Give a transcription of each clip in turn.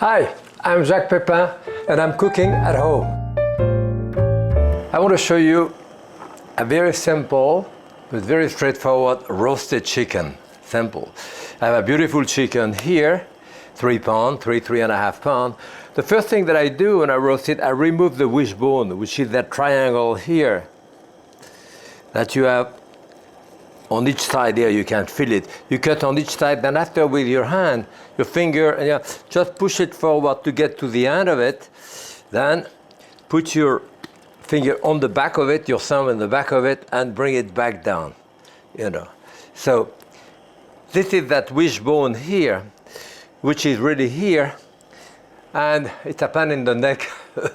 Hi, I'm Jacques Pépin and I'm cooking at home. I want to show you a very simple but very straightforward roasted chicken. Simple. I have a beautiful chicken here, 3 pounds, three and a half pounds. The first thing that I do when I roast it, I remove the wishbone, which is that triangle here that you have on each side here. You can feel it. You cut on each side, then after with your hand, your finger, and you just push it forward to get to the end of it. Then put your finger on the back of it, your thumb in the back of it, and bring it back down. So this is that wishbone here, which is really here, and it's a pain in the neck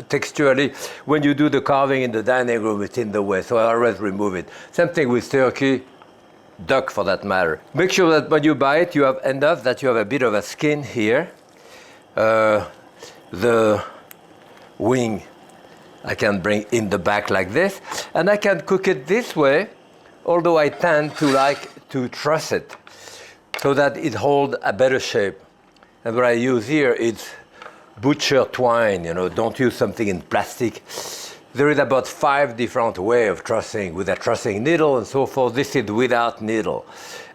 texturally. When you do the carving in the dining room, it's in the way, so I always remove it. Same thing with turkey, duck for that matter. Make sure that when you buy it, you have enough that you have a bit of a skin here. The wing I can bring in the back like this, and I can cook it this way, although I tend to like to truss it so that it holds a better shape. And what I use here is butcher twine, don't use something in plastic. There is about 5 different ways of trussing, with a trussing needle and so forth. This is without needle.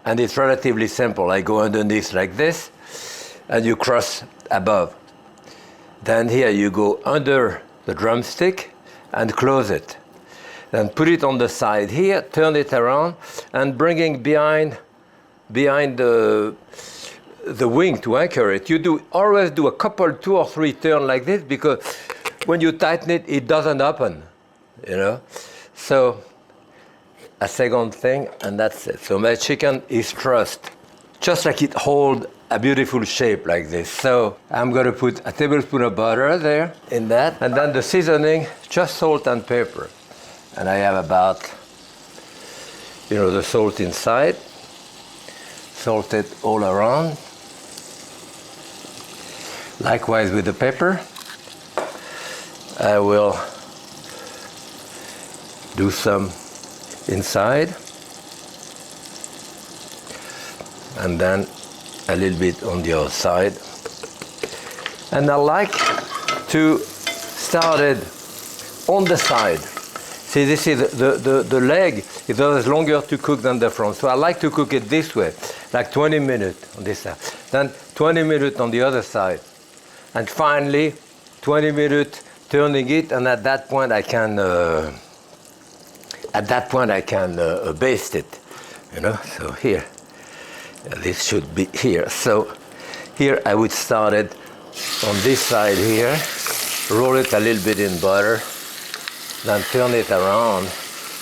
And it's relatively simple. I go underneath like this, and you cross above. Then here you go under the drumstick and close it. Then put it on the side here, turn it around, and bringing behind the wing to anchor it. You always do a couple, 2 or 3 turns like this, because when you tighten it, it doesn't open, So a second thing, and that's it. So my chicken is trussed, just like it holds a beautiful shape like this. So I'm going to put a tablespoon of butter there in that, and then the seasoning, just salt and pepper. And I have about, the salt inside, salt it all around. Likewise with the pepper. I will do some inside, and then a little bit on the other side. And I like to start it on the side. See, this is the leg is always longer to cook than the front. So I like to cook it this way, like 20 minutes on this side, then 20 minutes on the other side. And finally, 20 minutes turning it, and at that point I can baste it, So here, this should be here. So here I would start it on this side here, roll it a little bit in butter, then turn it around,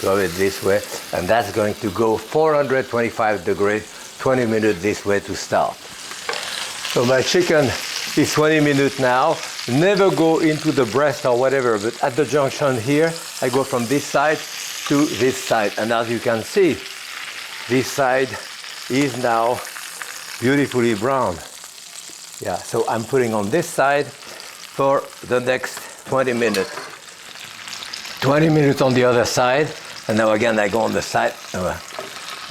go it this way, and that's going to go 425 degrees, 20 minutes this way to start. So my chicken is 20 minutes now. Never go into the breast or whatever, but at the junction here, I go from this side to this side. And as you can see, this side is now beautifully brown. Yeah, so I'm putting on this side for the next 20 minutes. 20 minutes on the other side, and now again I go on the side.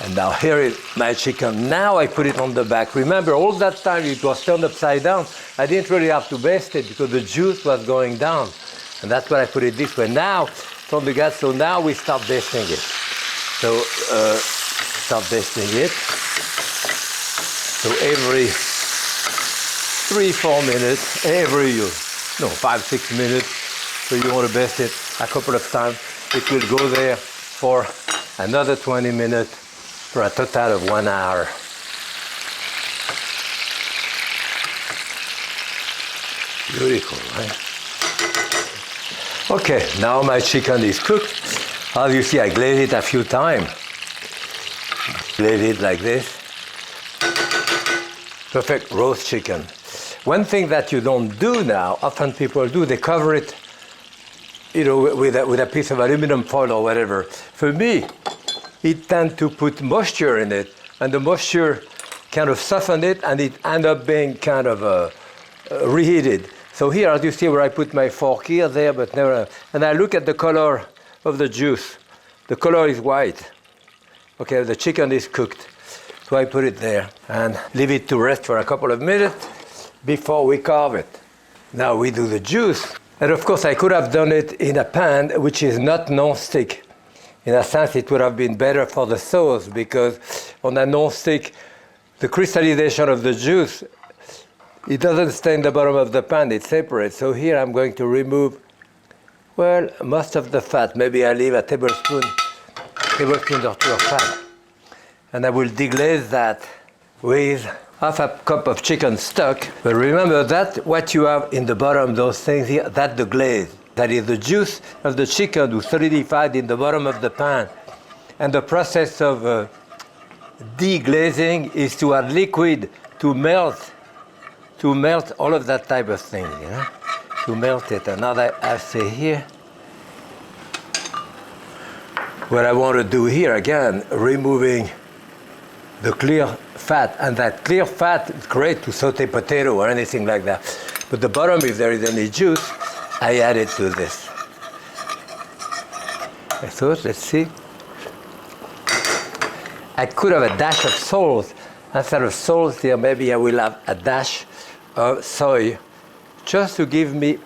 And now here is my chicken. Now I put it on the back. Remember, all that time it was turned upside down. I didn't really have to baste it because the juice was going down. And that's why I put it this way. Now, from the gas, so now we start basting it. So, start basting it. So every 3-4 minutes, 5-6 minutes. So you want to baste it a couple of times. It will go there for another 20 minutes. For a total of 1 hour. Beautiful, right? Okay, now my chicken is cooked. As you see, I glaze it a few times. Glaze it like this. Perfect roast chicken. One thing that you don't do now, often people do, they cover it, with a piece of aluminum foil or whatever. For me, it tends to put moisture in it, and the moisture kind of softens it, and it ends up being kind of reheated. So here, as you see where I put my fork here, there, but never, and I look at the color of the juice. The color is white. Okay, the chicken is cooked. So I put it there and leave it to rest for a couple of minutes before we carve it. Now we do the juice. And of course, I could have done it in a pan which is not non-stick. In a sense, it would have been better for the sauce because on a non-stick, the crystallization of the juice, it doesn't stay in the bottom of the pan, it separates. So here I'm going to remove, well, most of the fat. Maybe I leave a tablespoon or two of fat. And I will deglaze that with half a cup of chicken stock. But remember that what you have in the bottom, those things here, that's the glaze. That is the juice of the chicken who solidified in the bottom of the pan. And the process of deglazing is to add liquid to melt all of that type of thing, you know, to melt it. And now I say here, what I want to do here, again, removing the clear fat, and that clear fat is great to saute potato or anything like that. But the bottom, if there is any juice, I add it to this. So let's see. I could have a dash of salt. Instead of salt here, maybe I will have a dash of soy, just to give me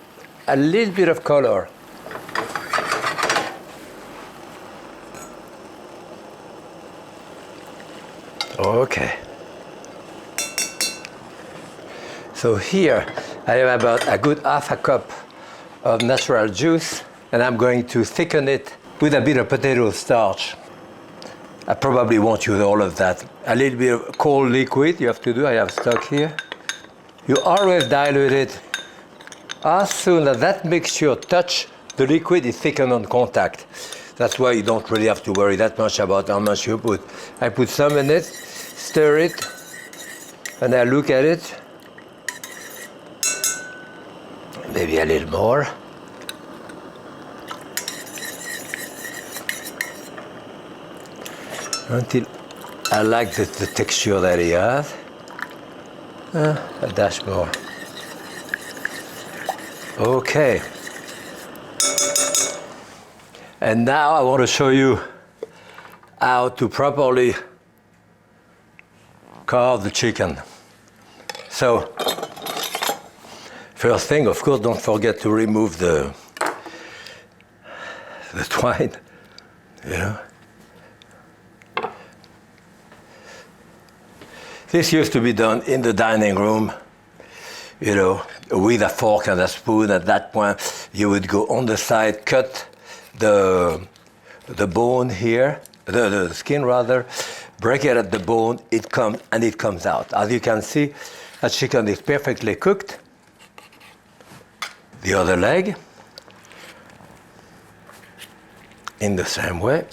a little bit of color. Okay. So here I have about a good half a cup of natural juice, and I'm going to thicken it with a bit of potato starch. I probably won't use all of that. A little bit of cold liquid you have to do. I have stock here. You always dilute it. As soon as that mixture touch the liquid, is thickened on contact. That's why you don't really have to worry that much about how much you put. I put some in it, stir it, and I look at it. Maybe a little more. Until I like the texture that he has. A dash more. Okay. And now I want to show you how to properly carve the chicken. So, first thing, of course, don't forget to remove the twine, you know. This used to be done in the dining room, you know, with a fork and a spoon. At that point, you would go on the side, cut the bone here, the skin rather, break it at the bone, it comes out. As you can see, the chicken is perfectly cooked. The other leg, in the same way.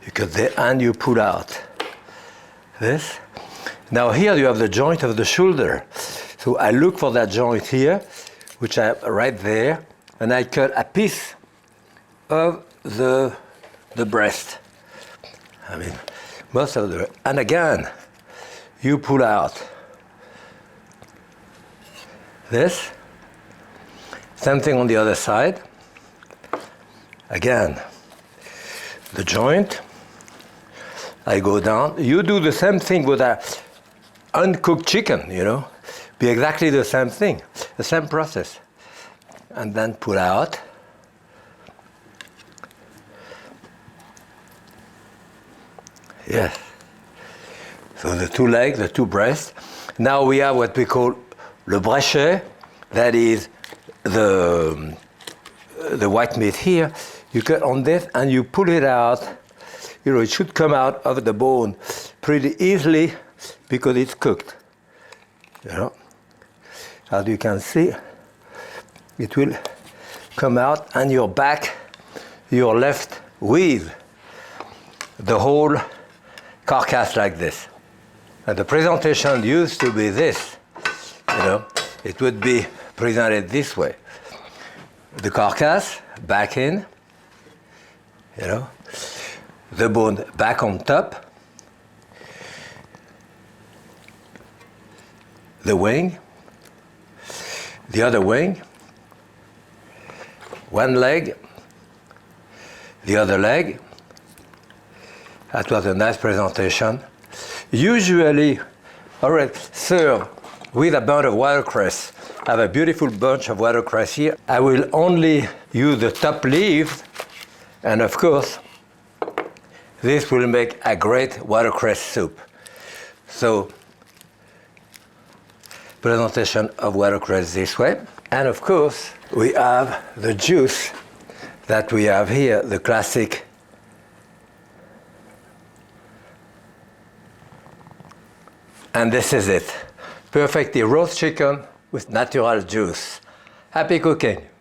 You cut there and you pull out this. Now here you have the joint of the shoulder. So I look for that joint here, which I have right there, and I cut a piece of the breast. I mean, most of the, and again, you pull out this. Same thing on the other side. Again, the joint. I go down. You do the same thing with a uncooked chicken, you know. Be exactly the same thing, the same process. And then pull out. Yes. So the two legs, the two breasts. Now we have what we call le bréchet, that is the white meat here. You cut on this and you pull it out. You know, it should come out of the bone pretty easily because it's cooked. You know, as you can see, it will come out, and you're left with the whole carcass like this. And the presentation used to be this, you know, it would be presented this way. The carcass back in, you know, the bone back on top, the wing, the other wing, one leg, the other leg, That was a nice presentation. Usually, all right, serve with a bunch of watercress. I have a beautiful bunch of watercress here. I will only use the top leaves, and of course, this will make a great watercress soup. So, presentation of watercress this way. And of course, we have the juice that we have here, the classic and this is it. Perfectly roast chicken with natural juice. Happy cooking!